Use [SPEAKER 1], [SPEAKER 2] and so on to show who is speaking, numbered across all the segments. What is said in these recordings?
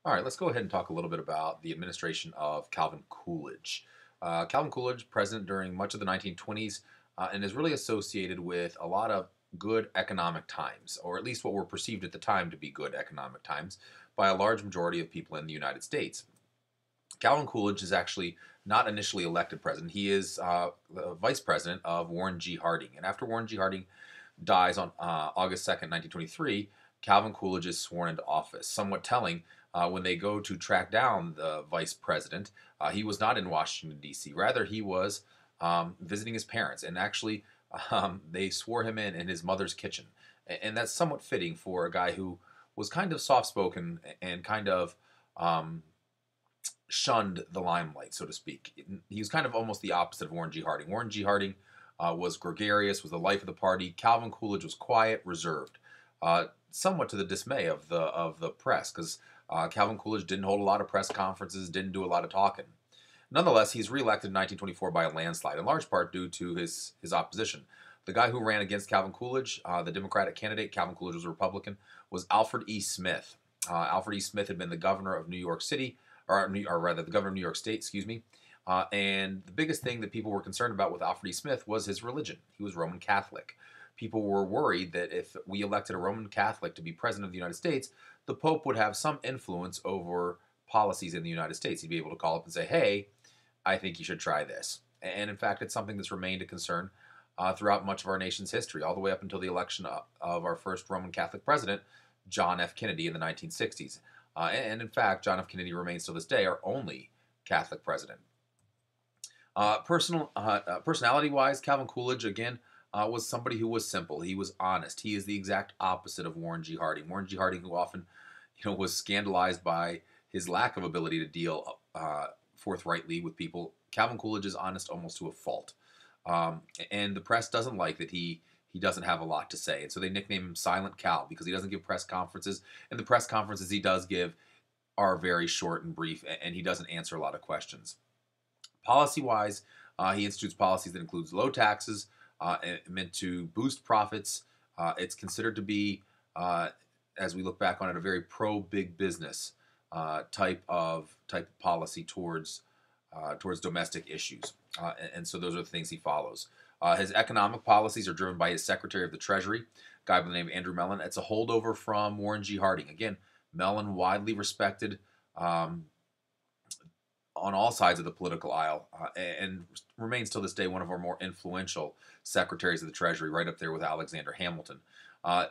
[SPEAKER 1] All right, let's go ahead and talk a little bit about the administration of Calvin Coolidge. Calvin Coolidge, president during much of the 1920s, and is really associated with a lot of good economic times, or at least what were perceived at the time to be good economic times, by a large majority of people in the United States. Calvin Coolidge is actually not initially elected president. He is the vice president of Warren G. Harding. And after Warren G. Harding dies on August 2nd, 1923, Calvin Coolidge is sworn into office. Somewhat telling, when they go to track down the vice president, he was not in Washington, D.C. Rather, he was visiting his parents. And actually, they swore him in his mother's kitchen. And that's somewhat fitting for a guy who was kind of soft spoken and kind of shunned the limelight, so to speak. He was kind of almost the opposite of Warren G. Harding. Warren G. Harding was gregarious, was the life of the party. Calvin Coolidge was quiet, reserved, somewhat to the dismay of the press, because Calvin Coolidge didn't hold a lot of press conferences, didn't do a lot of talking. Nonetheless, he's reelected in 1924 by a landslide, in large part due to his opposition. The guy who ran against Calvin Coolidge, the Democratic candidate, Calvin Coolidge was a Republican, was Alfred E. Smith. Alfred E. Smith had been the governor of New York City, or rather, the governor of New York State, excuse me. And the biggest thing that people were concerned about with Alfred E. Smith was his religion. He was Roman Catholic. People were worried that if we elected a Roman Catholic to be president of the United States, the Pope would have some influence over policies in the United States. He'd be able to call up and say, hey, I think you should try this. And in fact, it's something that's remained a concern throughout much of our nation's history, all the way up until the election of our first Roman Catholic president, John F. Kennedy, in the 1960s. And in fact, John F. Kennedy remains to this day our only Catholic president. Personality-wise, Calvin Coolidge again was somebody who was simple. He was honest. He is the exact opposite of Warren G. Harding. Warren G. Harding, who often, was scandalized by his lack of ability to deal forthrightly with people. Calvin Coolidge is honest almost to a fault, and the press doesn't like that he doesn't have a lot to say, and so they nickname him Silent Cal because he doesn't give press conferences, and the press conferences he does give are very short and brief, and he doesn't answer a lot of questions. Policy-wise, he institutes policies that includes low taxes, meant to boost profits. It's considered to be, as we look back on it, a very pro-big business type of policy towards domestic issues, and so those are the things he follows. His economic policies are driven by his Secretary of the Treasury, a guy by the name of Andrew Mellon. It's a holdover from Warren G. Harding. Again, Mellon widely respected on all sides of the political aisle, and remains till this day one of our more influential secretaries of the Treasury, right up there with Alexander Hamilton. Uh,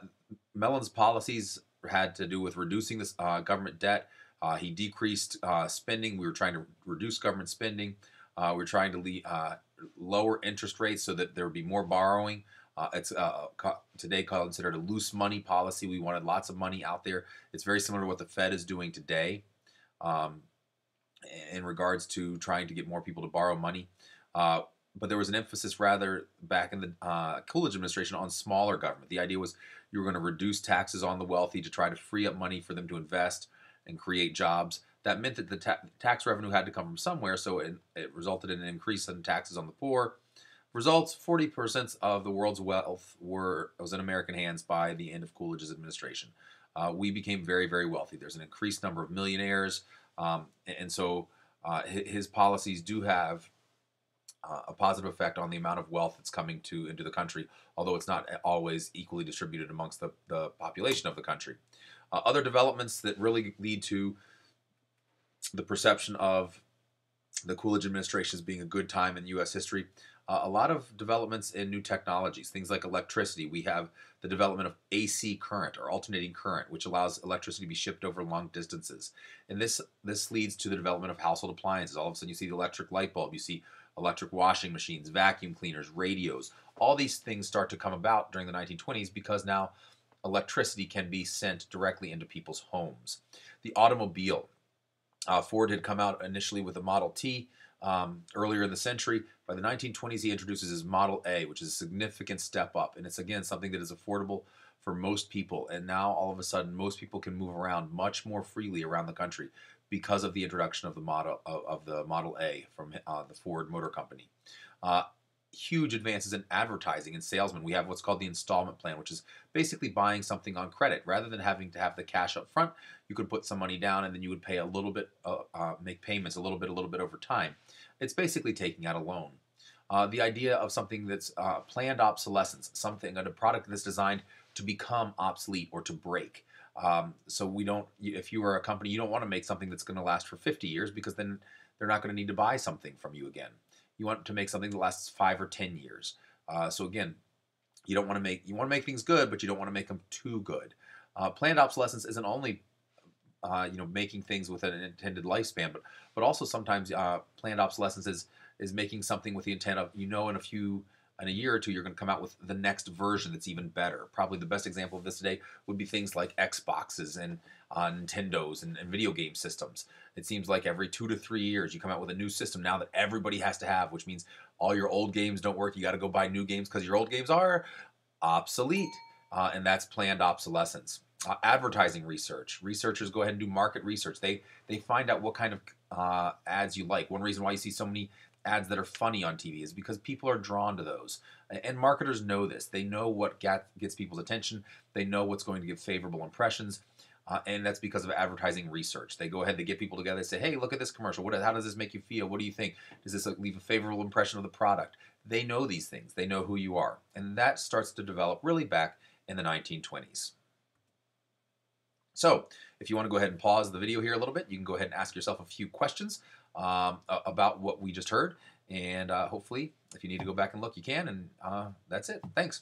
[SPEAKER 1] Mellon's policies had to do with reducing this government debt. He decreased spending. We were trying to reduce government spending. We were trying to lower interest rates so that there would be more borrowing. It's today considered a loose money policy. We wanted lots of money out there. It's very similar to what the Fed is doing today. In regards to trying to get more people to borrow money. But there was an emphasis rather back in the Coolidge administration on smaller government. The idea was you were going to reduce taxes on the wealthy to try to free up money for them to invest and create jobs. That meant that the tax revenue had to come from somewhere, so it resulted in an increase in taxes on the poor. Results: 40% of the world's wealth was in American hands by the end of Coolidge's administration. We became very, very wealthy. There's an increased number of millionaires. And so his policies do have a positive effect on the amount of wealth that's coming into the country, although it's not always equally distributed amongst the population of the country. Other developments that really lead to the perception of the Coolidge administration as being a good time in U.S. history. A lot of developments in new technologies, things like electricity. We have the development of AC current or alternating current, which allows electricity to be shipped over long distances. And this leads to the development of household appliances. All of a sudden you see the electric light bulb, you see electric washing machines, vacuum cleaners, radios. All these things start to come about during the 1920s because now electricity can be sent directly into people's homes. The automobile. Ford had come out initially with a Model T earlier in the century. By the 1920s, he introduces his Model A, which is a significant step up. And it's, again, something that is affordable for most people. And now, all of a sudden, most people can move around much more freely around the country because of the introduction of the Model A from the Ford Motor Company. Uh, huge advances in advertising and salesmen. We have what's called the installment plan, which is basically buying something on credit. Rather than having to have the cash up front, you could put some money down and then you would pay a little bit, make payments a little bit over time. It's basically taking out a loan. The idea of something that's planned obsolescence, something, a product that's designed to become obsolete or to break. So we don't, if you are a company, you don't want to make something that's going to last for 50 years because then they're not going to need to buy something from you again. You want to make something that lasts 5 or 10 years. So again, you want to make things good, but you don't want to make them too good. Planned obsolescence isn't only making things with an intended lifespan, but also sometimes planned obsolescence is making something with the intent of, in a year or two, you're going to come out with the next version that's even better. Probably the best example of this today would be things like Xboxes and Nintendos and video game systems. It seems like every 2 to 3 years you come out with a new system now that everybody has to have, which means all your old games don't work. You got to go buy new games because your old games are obsolete, and that's planned obsolescence. Advertising research. Researchers go ahead and do market research. They find out what kind of ads you like. One reason why you see so many ads that are funny on TV is because people are drawn to those. And marketers know this. They know what gets people's attention. They know what's going to give favorable impressions. And that's because of advertising research. They go ahead, they get people together, they say, hey, look at this commercial. How does this make you feel? What do you think? Does this leave a favorable impression of the product? They know these things. They know who you are. And that starts to develop really back in the 1920s. So if you want to go ahead and pause the video here a little bit, you can go ahead and ask yourself a few questions about what we just heard. And hopefully, if you need to go back and look, you can. And that's it. Thanks.